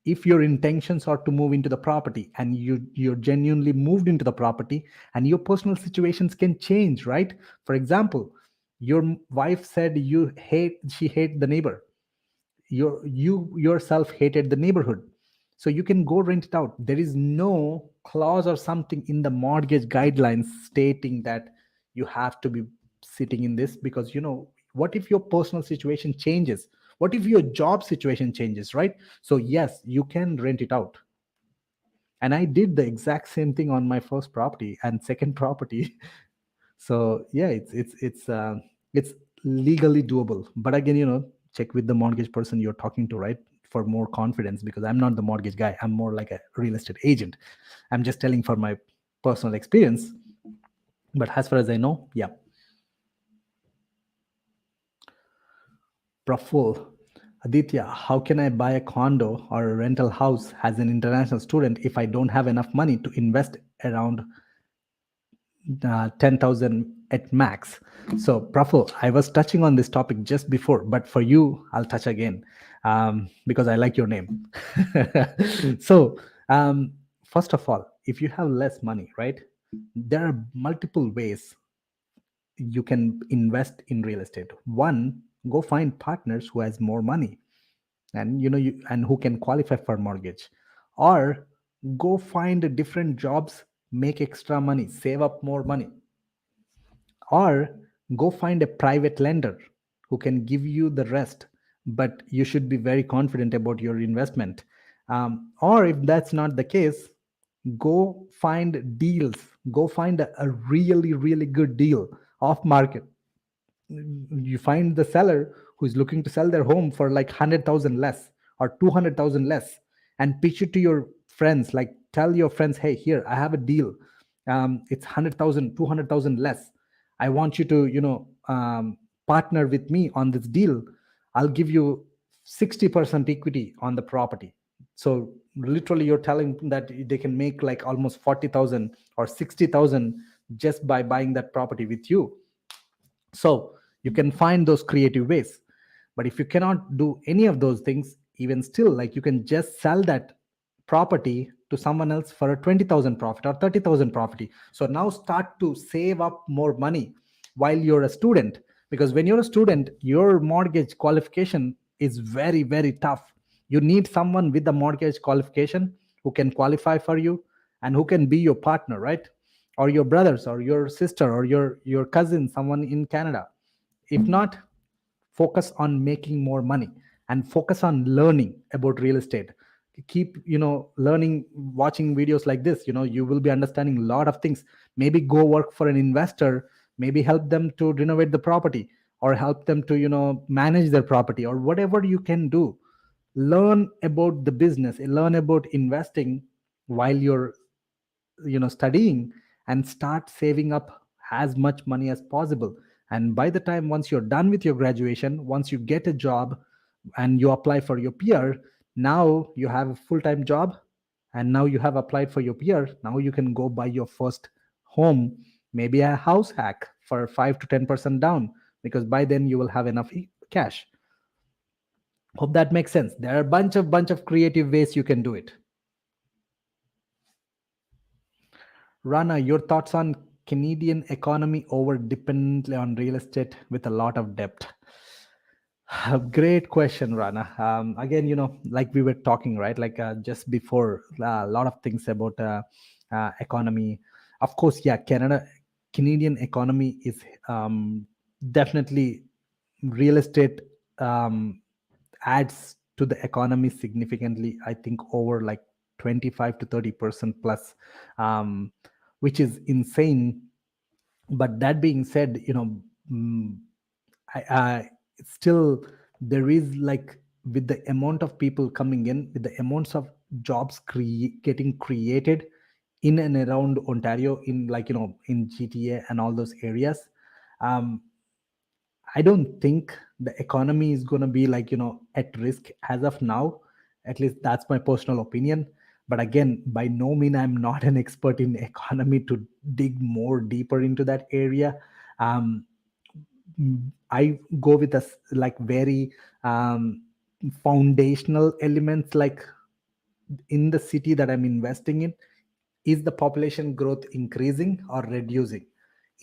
If your intentions are to move into the property and you're genuinely moved into the property, and your personal situations can change, right? For example, your wife said she hate the neighbor, you yourself hated the neighborhood, so you can go rent it out. There is no clause or something in the mortgage guidelines stating that you have to be sitting in this, because what if your personal situation changes, what if your job situation changes, right? So yes, you can rent it out. And I did the exact same thing on my first property and second property. So yeah, it's legally doable. But again, check with the mortgage person you're talking to, right? For more confidence, because I'm not the mortgage guy. I'm more like a real estate agent. I'm just telling for my personal experience. But as far as I know, yeah. Praful, Aditya, how can I buy a condo or a rental house as an international student if I don't have enough money to invest around 10,000 at max? So, Praful, I was touching on this topic just before, but for you, I'll touch again because I like your name. So, first of all, if you have less money, right, there are multiple ways you can invest in real estate. One, go find partners who has more money, and and who can qualify for mortgage, or go find different jobs, make extra money, save up more money, or go find a private lender who can give you the rest, but you should be very confident about your investment. Or if that's not the case, go find deals, go find a really really good deal off market. You find the seller who's looking to sell their home for like 100,000 less or 200,000 less, and pitch it to your friends, like tell your friends, hey, here I have a deal, it's 100,000, 200,000 less. I want you to partner with me on this deal. I'll give you 60% equity on the property. So literally you're telling that they can make like almost 40,000 or 60,000 just by buying that property with you. So you can find those creative ways. But if you cannot do any of those things, even still, like you can just sell that property to someone else for a 20,000 profit or 30,000 profit. So now start to save up more money while you're a student, because when you're a student, your mortgage qualification is very very tough. You need someone with the mortgage qualification who can qualify for you and who can be your partner, right? Or your brothers or your sister or your cousin, someone in Canada. If not, focus on making more money and focus on learning about real estate. Keep learning, watching videos like this. You will be understanding a lot of things. Maybe go work for an investor, maybe help them to renovate the property, or help them to manage their property, or whatever you can do. Learn about the business, learn about investing while you're studying, and start saving up as much money as possible. And by the time, once you're done with your graduation, once you get a job and you apply for your PR, now you have a full-time job, and now you have applied for your PR. Now you can go buy your first home, maybe a house hack for 5 to 10% down, because by then you will have enough cash. Hope that makes sense. There are a bunch of creative ways you can do it. Rana, your thoughts on Canadian economy over dependently on real estate with a lot of debt? Great question, Rana. Again, like we were talking, right? Like just before, a lot of things about economy. Of course, yeah, Canadian economy is definitely real estate adds to the economy significantly. I think over like 25 to 30% plus, um, which is insane. But that being said, mm, I still, there is like, with the amount of people coming in, with the amounts of jobs getting created in and around Ontario, in like in GTA and all those areas, um, I don't think the economy is going to be like, at risk as of now. At least that's my personal opinion. But again, by no mean I'm not an expert in economy to dig more deeper into that area. Um, I go with us like very foundational elements, like in the city that I'm investing in, is the population growth increasing or reducing?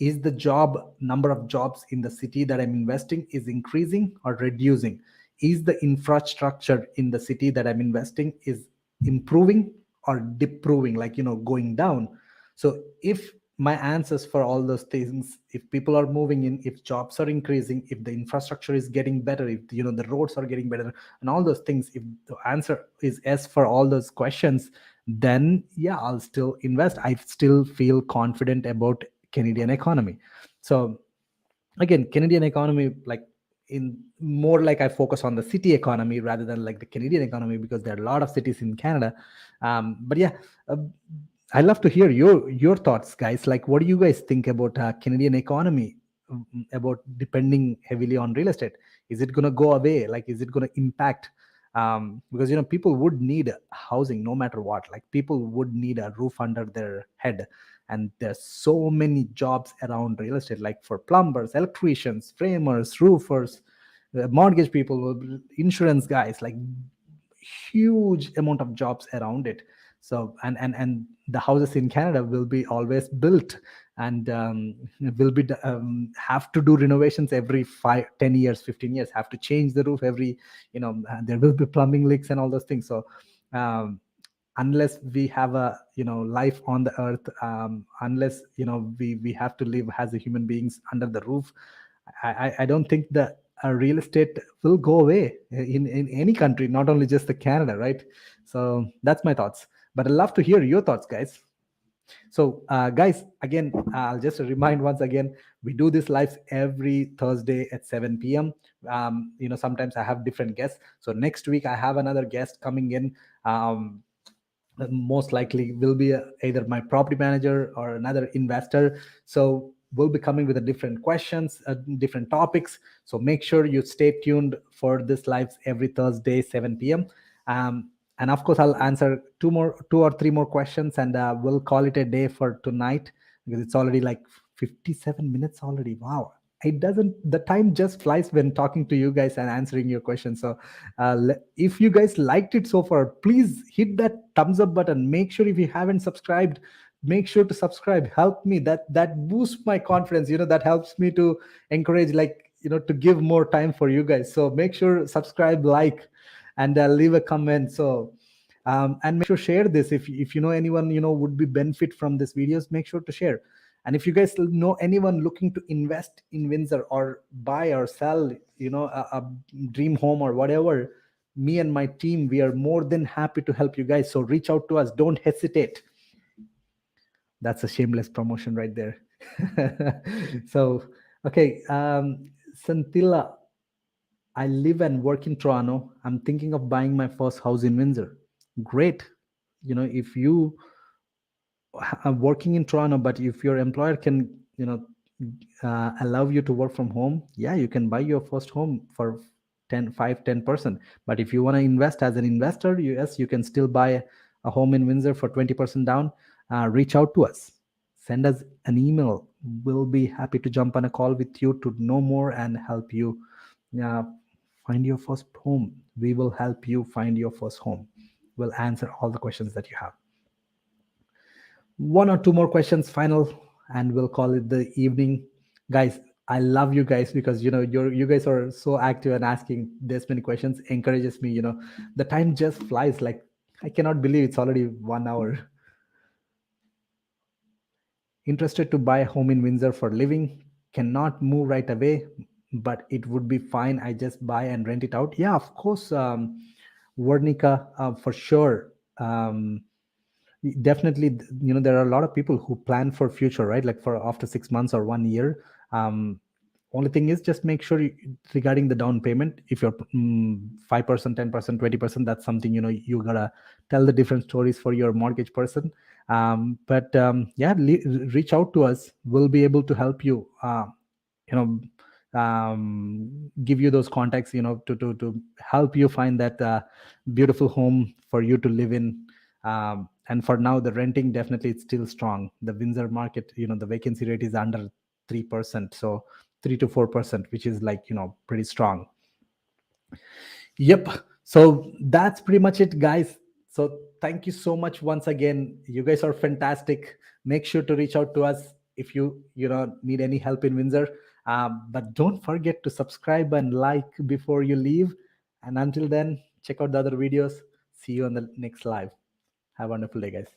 Is the job number of jobs in the city that I'm investing is increasing or reducing? Is the infrastructure in the city that I'm investing is improving or deproving, like, going down? So if my answers for all those things, if people are moving in, if jobs are increasing, if the infrastructure is getting better, if the roads are getting better and all those things, if the answer is yes for all those questions, then yeah, I'll still invest. I still feel confident about Canadian economy. So again, Canadian economy, like, in more like I focus on the city economy rather than like the Canadian economy, because there are a lot of cities in Canada. But yeah, uh, I love to hear your thoughts, guys. Like, what do you guys think about Canadian economy, about depending heavily on real estate? Is it going to go away? Like, is it going to impact? Because people would need housing no matter what. Like, people would need a roof under their head, and there's so many jobs around real estate, like for plumbers, electricians, framers, roofers, mortgage people, insurance guys, like huge amount of jobs around it. So and the houses in Canada will be always built, and will be have to do renovations every 5, 10 years, 15 years, have to change the roof every, there will be plumbing leaks and all those things. So um, unless we have a life on the earth, unless we have to live as a human beings under the roof, I don't think that real estate will go away in any country, not only just the Canada, right? So that's my thoughts, but I'd love to hear your thoughts, guys. So guys, again, I'll just remind once again, we do this live every Thursday at 7 p.m. Sometimes I have different guests. So next week I have another guest coming in. Most likely will be either my property manager or another investor. So we'll be coming with a different questions, different topics. So make sure you stay tuned for this live every Thursday 7 p.m. And of course I'll answer two or three more questions, and we'll call it a day for tonight, because it's already like 57 minutes already. Wow, it doesn't the time just flies when talking to you guys and answering your questions. So if you guys liked it so far, please hit that thumbs up button. Make sure, if you haven't subscribed, make sure to subscribe. Help me, that boosts my confidence, that helps me to encourage, like, to give more time for you guys. So make sure subscribe, like, and leave a comment. So and make sure share this. If you know anyone would be benefit from this videos, make sure to share. And if you guys know anyone looking to invest in Windsor, or buy or sell, a dream home or whatever, me and my team, we are more than happy to help you guys. So reach out to us. Don't hesitate. That's a shameless promotion right there. So, okay. Santilla, I live and work in Toronto. I'm thinking of buying my first house in Windsor. Great. If you working in Toronto, but if your employer can, allow you to work from home, yeah, you can buy your first home for 10%. But if you want to invest as an investor, yes, you can still buy a home in Windsor for 20% down. Reach out to us. Send us an email. We'll be happy to jump on a call with you to know more and help you uh, find your first home. We will help you find your first home. We'll answer all the questions that you have. One or two more questions final, and we'll call it the evening. Guys, I love you guys, because you guys are so active and asking this many questions encourages me. The time just flies. Like, I cannot believe it's already 1 hour. Interested to buy a home in Windsor for living, cannot move right away, but it would be fine. I just buy and rent it out. Yeah, of course. Vernica, for sure. Definitely, there are a lot of people who plan for future, right? Like, for after 6 months or 1 year. Only thing is, just make sure regarding the down payment, if you're 5%, 10%, 20%, that's something you gotta tell the different stories for your mortgage person. But yeah, reach out to us. We'll be able to help you, you know give you those contacts, to help you find that beautiful home for you to live in. And for now, the renting definitely it's still strong. The Windsor market, the vacancy rate is under 3%, so 3 to 4%, which is like pretty strong. Yep. So that's pretty much it, guys. So thank you so much once again. You guys are fantastic. Make sure to reach out to us if you need any help in Windsor. But don't forget to subscribe and like before you leave. And until then, check out the other videos. See you on the next live. Have a wonderful day, guys.